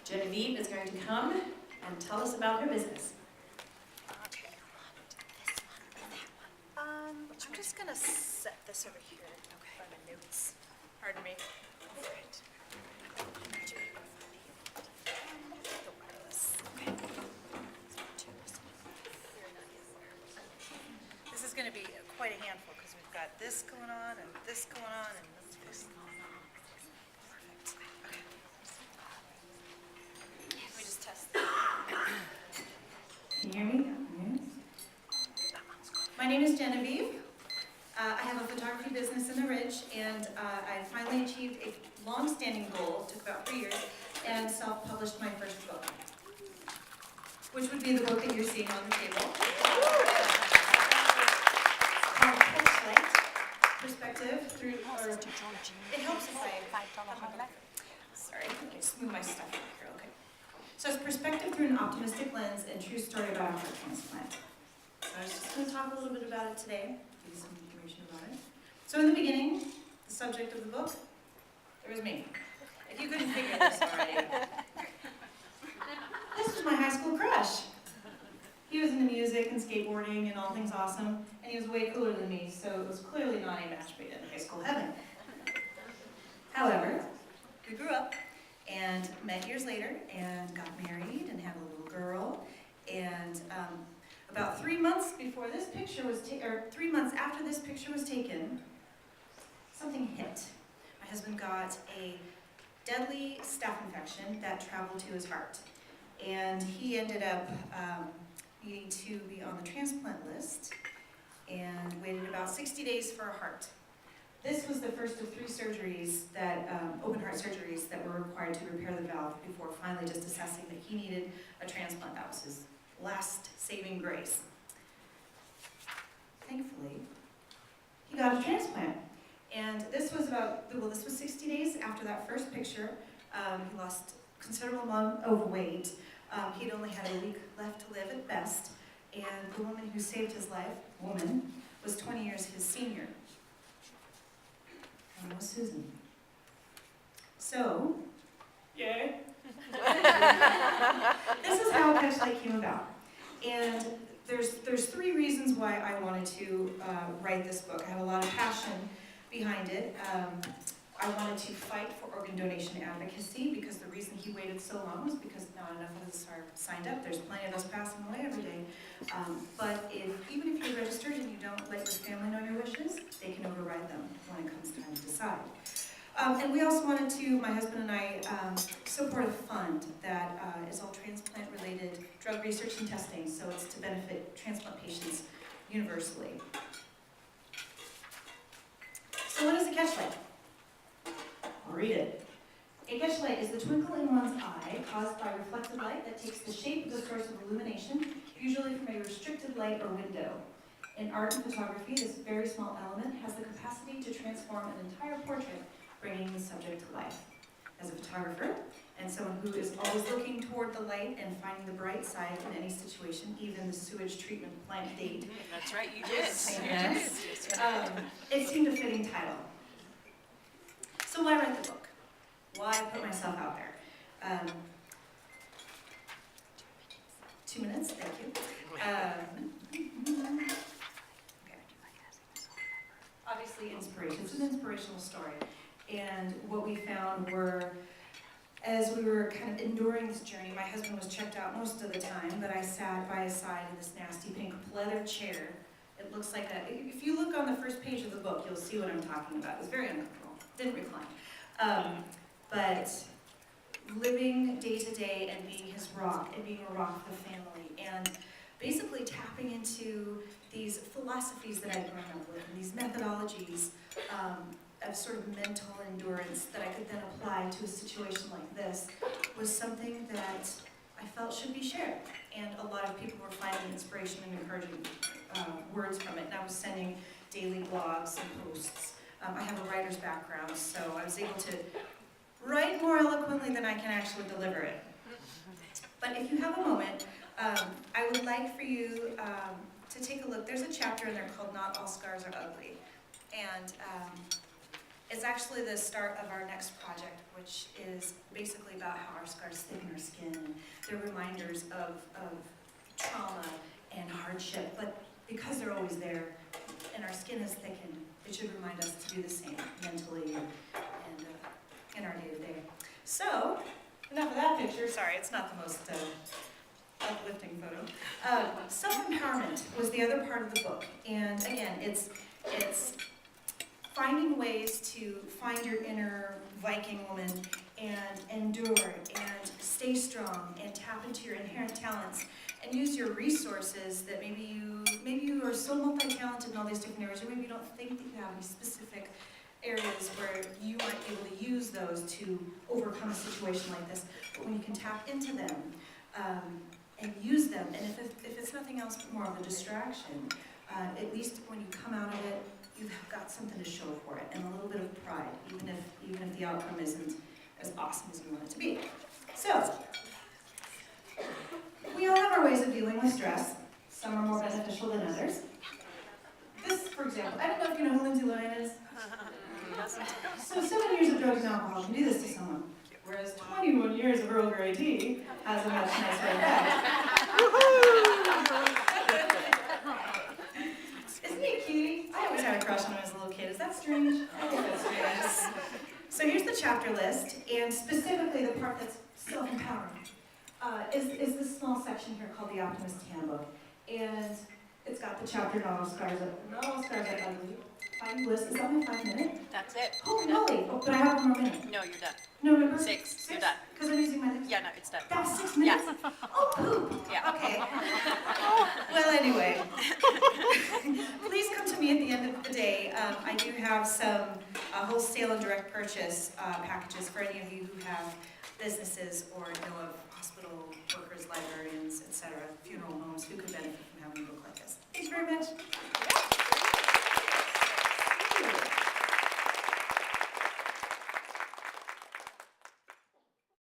Genevieve is going to come and tell us about her business. Okay. I'm just gonna set this over here by my notes. Pardon me. Alright. The wireless. Okay. This is gonna be quite a handful because we've got this going on and this going on and this going on. Perfect. Okay. Let me just test that. Can you hear me? Yes. My name is Genevieve. I have a photography business in the Ridge, and I finally achieved a long-standing goal, took about 3 years, and self-published my first book, which would be the book that you're seeing on the table. Called Catchlight, Perspective Through, or it helps if I sorry, let me just move my stuff over here, okay. So it's Perspective Through an Optimistic Lens and True Story About a Heart Transplant. So I was just going to talk a little bit about it today, give you some information about it. So in the beginning, the subject of the book, there was me. If you couldn't figure this already. This was my high school crush. He was into music and skateboarding and all things awesome, and he was way cooler than me, so it was clearly not a match made in high school heaven. However, we grew up and met years later and got married and had a little girl, and about 3 months before this picture was 3 months after this picture was taken, something hit. My husband got a deadly staph infection that traveled to his heart, and he ended up needing to be on the transplant list and waited about 60 days for a heart. This was the first of 3 surgeries that, open heart surgeries that were required to repair the valve before finally just assessing that he needed a transplant. That was his last saving grace. Thankfully, he got a transplant. And this was this was 60 days after that first picture. He lost a considerable amount of weight. He'd only had a week left to live at best. And the woman who saved his life, was 20 years his senior. Her name was Susan. So, yay. This is how Catchlight came about. And there's 3 reasons why I wanted to write this book. I have a lot of passion behind it. I wanted to fight for organ donation advocacy because the reason he waited so long was because not enough of us are signed up. There's plenty of us passing away every day. But even if you're registered and you don't let your family know your wishes, they can override them when it comes time to decide. And we also wanted to, my husband and I, support a fund that is all transplant-related drug research and testing, so it's to benefit transplant patients universally. So what is a catchlight? I'll read it. A catchlight is the twinkle in one's eye caused by reflected light that takes the shape of the source of illumination, usually from a restricted light or window. In art and photography, this very small element has the capacity to transform an entire portrait, bringing the subject to life. As a photographer, and someone who is always looking toward the light and finding the bright side in any situation, even the sewage treatment plant date. That's right, you did. Yes. It seemed a fitting title. So why write the book? Why put myself out there? 2 minutes, thank you. Okay. Obviously inspiration. It's an inspirational story. And what we found were, as we were kind of enduring this journey, my husband was checked out most of the time, but I sat by his side in this nasty pink pleather chair. It looks like if you look on the first page of the book, you'll see what I'm talking about. It was very uncomfortable, didn't recline. But living day to day and being his rock, and being a rock for the family, and basically tapping into these philosophies that I'd grown up with, and these methodologies, of sort of mental endurance that I could then apply to a situation like this was something that I felt should be shared. And a lot of people were finding inspiration and encouraging words from it. And I was sending daily blogs and posts. I have a writer's background, so I was able to write more eloquently than I can actually deliver it. But if you have a moment, I would like for you to take a look. There's a chapter in there called Not All Scars Are Ugly. And It's actually the start of our next project, which is basically about how our scars thicken our skin. And they're reminders of trauma and hardship, but because they're always there and our skin has thickened, it should remind us to do the same mentally and in our day-to-day. So, enough of that picture. Sorry, it's not the most uplifting photo. Self-empowerment was the other part of the book. And again, it's finding ways to find your inner Viking woman and endure and stay strong and tap into your inherent talents and use your resources that maybe you are so multi-talented in all these different areas, or maybe you don't think that you have any specific areas where you might be able to use those to overcome a situation like this. But when you can tap into them and use them, and if it's nothing else but more of a distraction, at least when you come out of it, you've got something to show for it, and a little bit of pride, even if the outcome isn't as awesome as you want it to be. So, we all have our ways of dealing with stress. Some are more beneficial than others. This, for example, I don't know if you know who Lindsay Lohan is. So 7 years of drugs and alcohol can do this to someone, whereas 21 years of Earl Grey tea has a much nicer effect. Isn't he a cutie? I always had a crush on him as a little kid. Is that strange? I think that's strange. So here's the chapter list, and specifically the part that's self-empowering is this small section here called the Optimist's Handbook. And it's got the chapter Not All Scars Are Ugly. Finding Bliss. Is that my 5 minute? That's it. Holy moly! Oh, but I have 1 more minute. No, you're done. No, remember? 6. You're done. Because I'm using my next. Yeah, no, it's done. That was 6 minutes? Yeah. Oh, poop! Yeah. Okay. Well, anyway. Please come to me at the end of the day. I do have some wholesale and direct purchase packages for any of you who have businesses or know